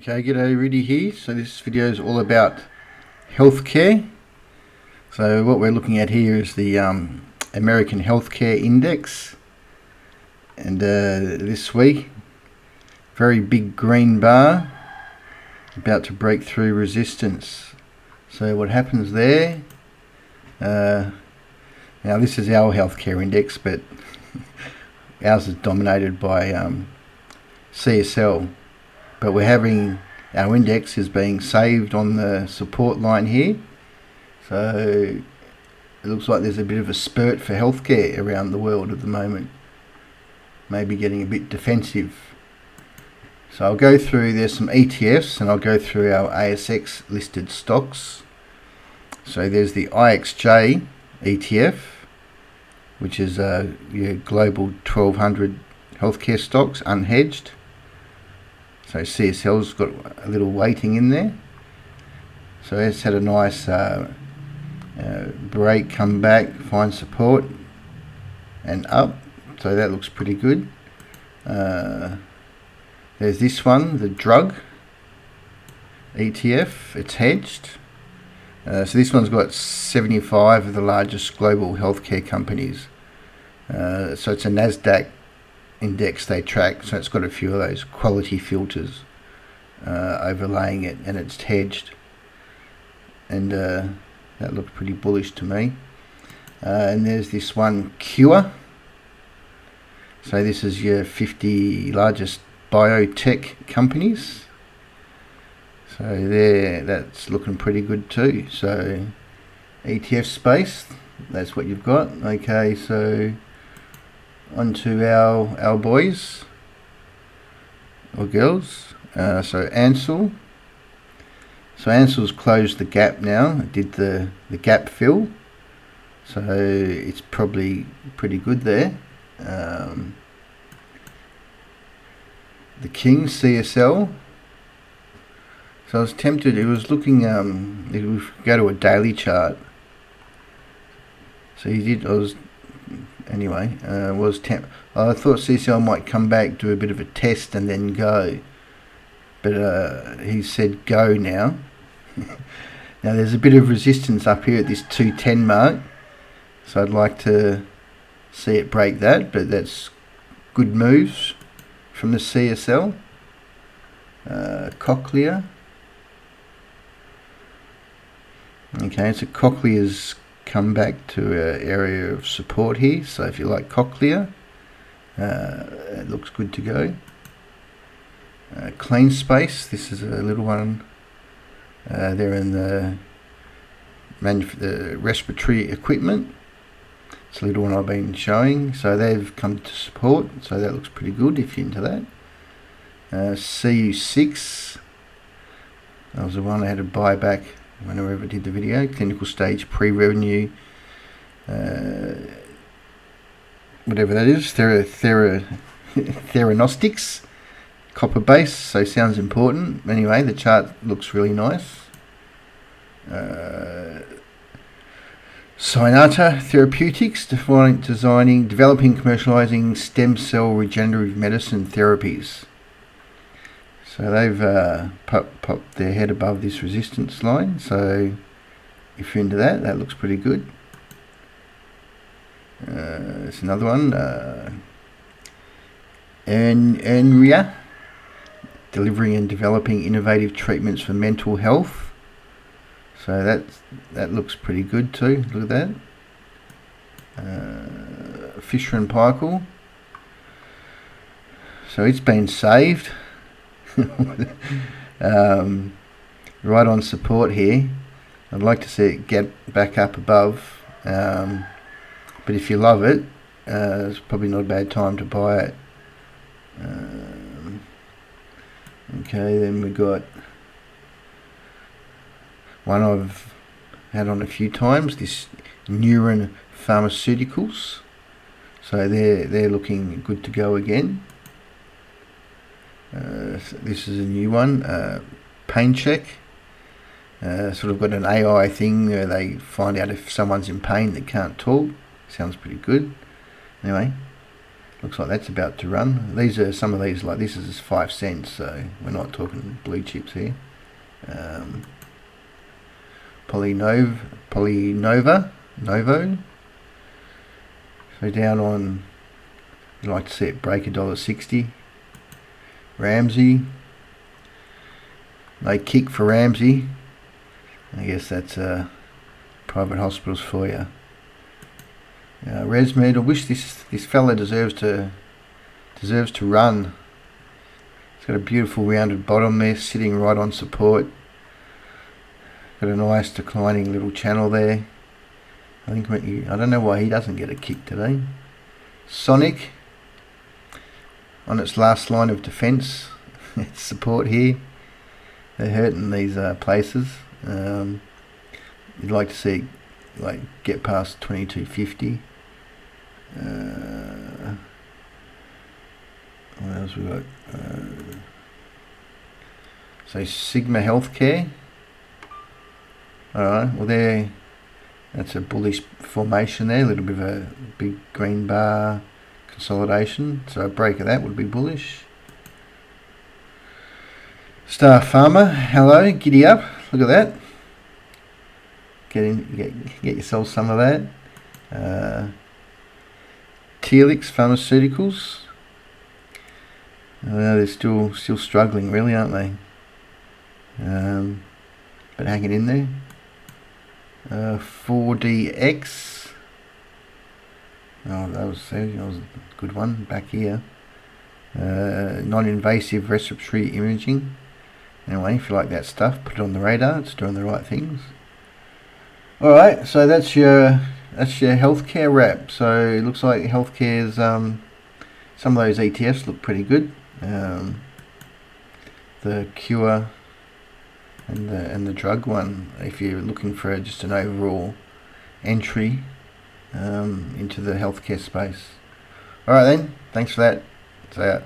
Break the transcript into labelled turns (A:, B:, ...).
A: Okay, g'day, Rudy here. So this video is all about healthcare. So what we're looking at here is the American Healthcare Index, and this week, very big green bar, about to break through resistance. So what happens there? Now this is our healthcare index, but ours is dominated by CSL. But we're having our index is being saved on the support line here, so it looks like there's a bit of a spurt for healthcare around the world at the moment, maybe getting a bit defensive. So I'll go through, there's some ETFs, and I'll go through our ASX listed stocks. So there's the IXJ ETF, which is your global 1200 healthcare stocks unhedged. So CSL's got a little weighting in there. So it's had a nice break, come back, find support, and up. So that looks pretty good. There's this one, the drug ETF. It's hedged. So this one's got 75 of the largest global healthcare companies. So it's a NASDAQ index they track, so it's got a few of those quality filters overlaying it, and it's hedged, and that looks pretty bullish to me. And there's this one, Cure. So this is your 50 largest biotech companies. So there, that's looking pretty good too. So ETF space, that's what you've got. Okay, so onto our boys or girls. So Ansell. So Ansell's closed the gap now. It did the gap fill. So it's probably pretty good there. The King CSL. So I was tempted. It was looking. If we go to a daily chart. So he did. Anyway, I thought CSL might come back, do a bit of a test, and then go. But he said go now. Now there's a bit of resistance up here at this 210 mark, so I'd like to see it break that. But that's good moves from the CSL. Cochlear. Okay, so Cochlear's come back to an area of support here, so if you like Cochlear, it looks good to go. Clean Space, this is a little one. They're in the respiratory equipment. It's a little one I've been showing, so they've come to support, so that looks pretty good if you're into that. CU6, that was the one I had to buy back whenever I ever did the video. Clinical stage pre-revenue, whatever that is, Theranostics, copper base, so sounds important. Anyway, the chart looks really nice. Cynata Therapeutics, developing, commercializing stem cell regenerative medicine therapies. So they've popped their head above this resistance line. So if you're into that, that looks pretty good. There's another one, Ernria, delivering and developing innovative treatments for mental health. So that looks pretty good too. Look at that. Fisher and Paykel. So it's been saved. Right on support here. I'd like to see it get back up above, but if you love it, it's probably not a bad time to buy it. Okay, then we got one I've had on a few times, this Neuron Pharmaceuticals. So they're looking good to go again. So this is a new one, Pain Check. Sort of got an AI thing where they find out if someone's in pain that can't talk. Sounds pretty good. Anyway, Looks like that's about to run. These are some of these, like this is 5 cents, so we're not talking blue chips here. Novo. So down on, you'd like to see it break $1.60. Ramsey. No kick for Ramsey. I guess that's private hospitals for you. ResMed. I wish this fella deserves to run. It's got a beautiful rounded bottom there, sitting right on support. Got a nice declining little channel there. I don't know why he doesn't get a kick today. Sonic on its last line of defence. It's support here. They're hurting these places. You'd like to see it get past 22.50. What else we got? So Sigma Healthcare. Alright, well that's a bullish formation there, a little bit of a big green bar consolidation, so a break of that would be bullish. Star Pharma, hello, giddy up, look at that. Get yourself some of that. Telix Pharmaceuticals. They're still struggling, really, aren't they? But hanging in there. 4DX. Oh, that was a good one back here. Non-invasive respiratory imaging. Anyway, if you like that stuff, put it on the radar. It's doing the right things. All right, so that's your healthcare wrap. So it looks like healthcare's some of those ETFs look pretty good. The cure and the drug one, if you're looking for just an overall entry into the healthcare space. All right then, thanks for that. See ya.